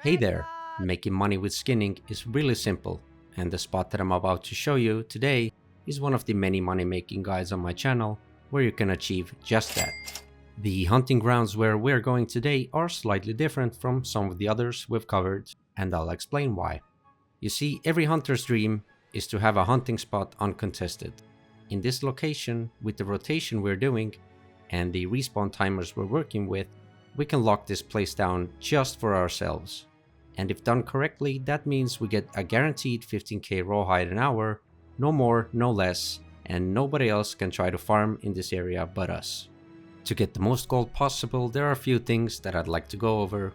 Hey there! Making money with skinning is really simple, and the spot that I'm about to show you today is one of the many money making guides on my channel where you can achieve just that. The hunting grounds where we're going today are slightly different from some of the others we've covered, and I'll explain why. You see, every hunter's dream is to have a hunting spot uncontested. In this location, with the rotation we're doing and the respawn timers we're working with, we can lock this place down just for ourselves. And if done correctly, that means we get a guaranteed 15k rawhide an hour, no more, no less, and nobody else can try to farm in this area but us. To get the most gold possible, there are a few things that I'd like to go over.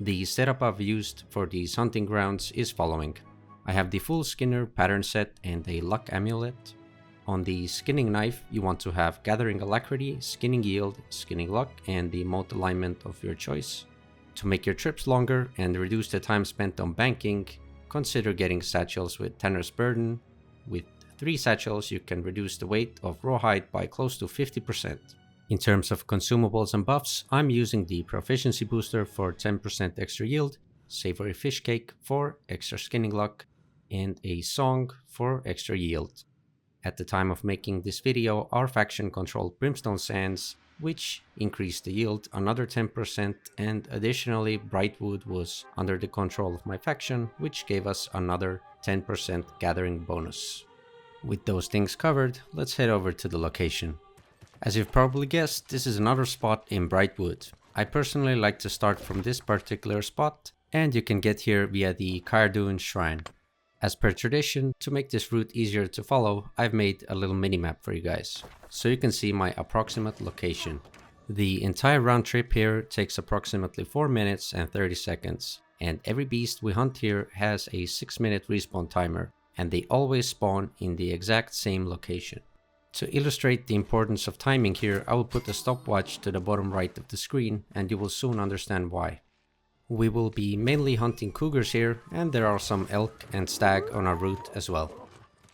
The setup I've used for these hunting grounds is following. I have the full skinner pattern set and a luck amulet. On the skinning knife, you want to have gathering alacrity, skinning yield, skinning luck, and the mote alignment of your choice. To make your trips longer and reduce the time spent on banking, consider getting satchels with Tanner's Burden. With 3 satchels, you can reduce the weight of rawhide by close to 50%. In terms of consumables and buffs, I'm using the proficiency booster for 10% extra yield, savory fish cake for extra skinning luck, and a song for extra yield. At the time of making this video, our faction controlled brimstone sands, which increased the yield another 10%, and additionally brightwood was under the control of my faction, which gave us another 10% gathering bonus. With those things covered, let's head over to the location. As you've probably guessed, this is another spot in brightwood. I personally like to start from this particular spot, and you can get here via the Cardoon Shrine. As per tradition, to make this route easier to follow, I've made a little mini-map for you guys, so you can see my approximate location. The entire round trip here takes approximately 4 minutes and 30 seconds, and every beast we hunt here has a 6-minute respawn timer, and they always spawn in the exact same location. To illustrate the importance of timing here, I will put a stopwatch to the bottom right of the screen, and you will soon understand why. We will be mainly hunting cougars here, and there are some elk and stag on our route as well.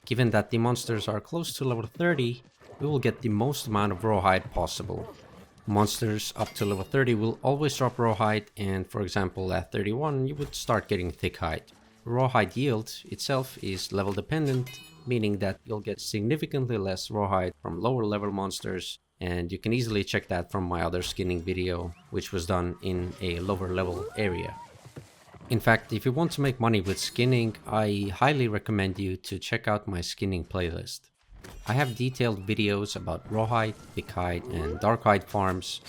Given that the monsters are close to level 30, we will get the most amount of rawhide possible. Monsters up to level 30 will always drop rawhide, and for example at 31 you would start getting thick hide. Rawhide yield itself is level dependent, meaning that you'll get significantly less rawhide from lower level monsters, and you can easily check that from my other skinning video, which was done in a lower level area. In fact, if you want to make money with skinning, I highly recommend you to check out my skinning playlist. I have detailed videos about rawhide, thickhide, and darkhide farms,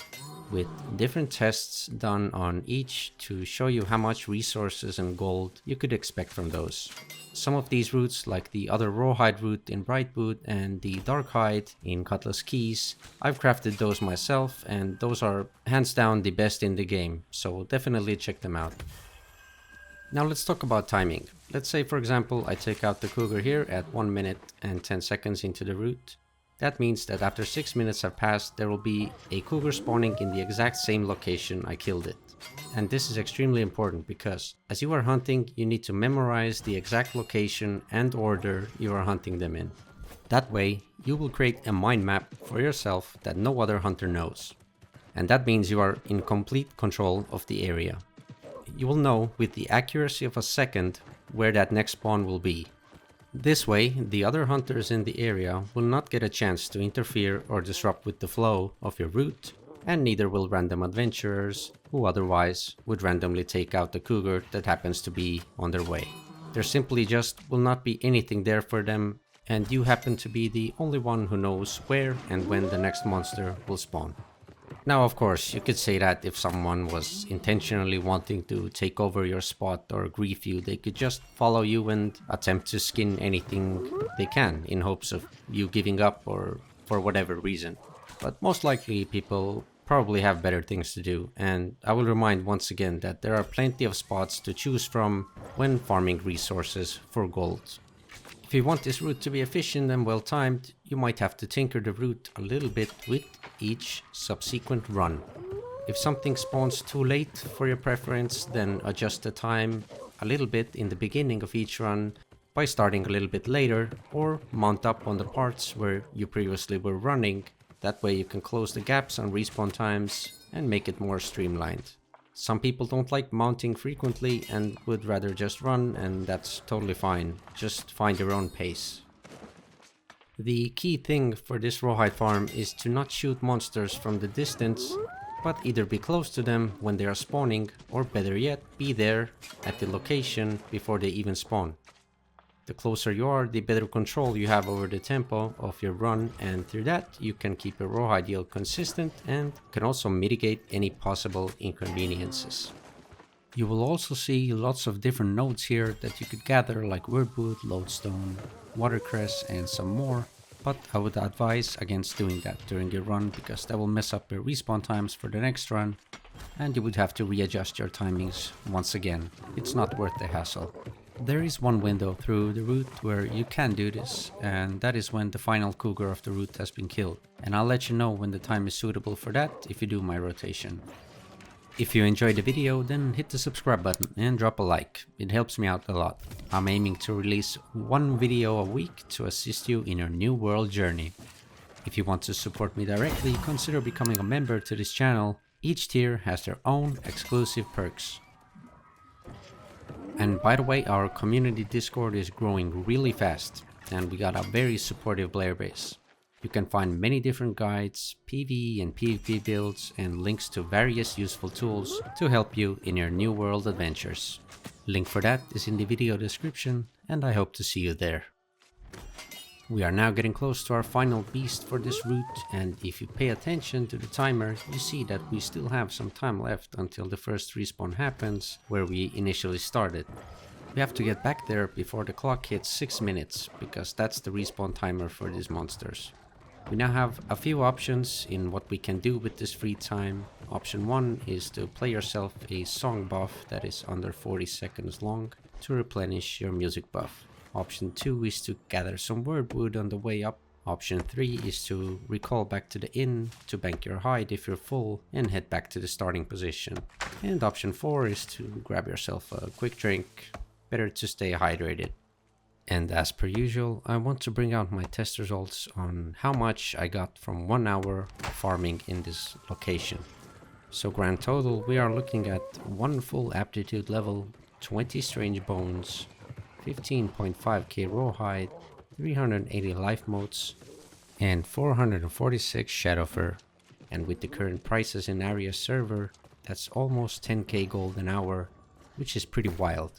with different tests done on each to show you how much resources and gold you could expect from those. Some of these routes, like the other rawhide route in Brightwood and the darkhide in Cutlass Keys, I've crafted those myself, and those are hands down the best in the game, so definitely check them out. Now let's talk about timing. Let's say for example I take out the cougar here at 1 minute and 10 seconds into the route. That means that after 6 minutes have passed, there will be a cougar spawning in the exact same location I killed it. And this is extremely important because as you are hunting, you need to memorize the exact location and order you are hunting them in. That way, you will create a mind map for yourself that no other hunter knows. And that means you are in complete control of the area. You will know with the accuracy of a second where that next spawn will be. This way, the other hunters in the area will not get a chance to interfere or disrupt with the flow of your route, and neither will random adventurers who otherwise would randomly take out the cougar that happens to be on their way. There simply just will not be anything there for them, and you happen to be the only one who knows where and when the next monster will spawn. Now of course, you could say that if someone was intentionally wanting to take over your spot or grief you, they could just follow you and attempt to skin anything they can in hopes of you giving up or for whatever reason. But most likely people probably have better things to do, and I will remind once again that there are plenty of spots to choose from when farming resources for gold. If you want this route to be efficient and well timed, you might have to tinker the route a little bit with each subsequent run. If something spawns too late for your preference, then adjust the time a little bit in the beginning of each run by starting a little bit later, or mount up on the parts where you previously were running. That way you can close the gaps on respawn times and make it more streamlined. Some people don't like mounting frequently and would rather just run, and that's totally fine. Just find your own pace. The key thing for this rawhide farm is to not shoot monsters from the distance, but either be close to them when they are spawning, or better yet, be there at the location before they even spawn. The closer you are, the better control you have over the tempo of your run, and through that you can keep your rawhide yield consistent and can also mitigate any possible inconveniences. You will also see lots of different nodes here that you could gather, like wordwood, lodestone, watercress and some more, but I would advise against doing that during your run because that will mess up your respawn times for the next run and you would have to readjust your timings once again. It's not worth the hassle. There is one window through the route where you can do this, and that is when the final cougar of the route has been killed. And I'll let you know when the time is suitable for that if you do my rotation. If you enjoyed the video, then hit the subscribe button and drop a like. It helps me out a lot. I'm aiming to release one video a week to assist you in your new world journey. If you want to support me directly, consider becoming a member to this channel. Each tier has their own exclusive perks. And by the way, our community Discord is growing really fast and we got a very supportive player base. You can find many different guides, PvE and PvP builds and links to various useful tools to help you in your new world adventures. Link for that is in the video description and I hope to see you there. We are now getting close to our final beast for this route, and if you pay attention to the timer, you see that we still have some time left until the first respawn happens where we initially started. We have to get back there before the clock hits 6 minutes, because that's the respawn timer for these monsters. We now have a few options in what we can do with this free time. Option 1 is to play yourself a song buff that is under 40 seconds long to replenish your music buff. Option 2 is to gather some wordwood on the way up. Option 3 is to recall back to the inn to bank your hide if you're full and head back to the starting position. And option 4 is to grab yourself a quick drink. Better to stay hydrated. And as per usual, I want to bring out my test results on how much I got from 1 hour farming in this location. So grand total, we are looking at 1 full aptitude level, 20 strange bones, 15.5k rawhide, 380 life motes, and 446 shadowfur. And with the current prices in Aria's server, that's almost 10k gold an hour, which is pretty wild.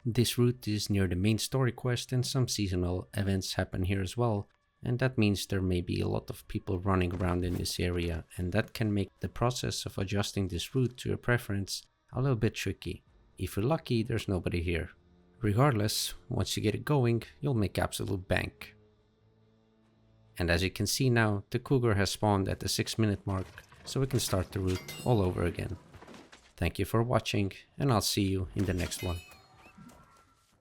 This route is near the main story quest and some seasonal events happen here as well, and that means there may be a lot of people running around in this area, and that can make the process of adjusting this route to your preference a little bit tricky. If you're lucky, there's nobody here. Regardless, once you get it going, you'll make absolute bank. And as you can see now, the cougar has spawned at the 6-minute mark, so we can start the route all over again. Thank you for watching, and I'll see you in the next one.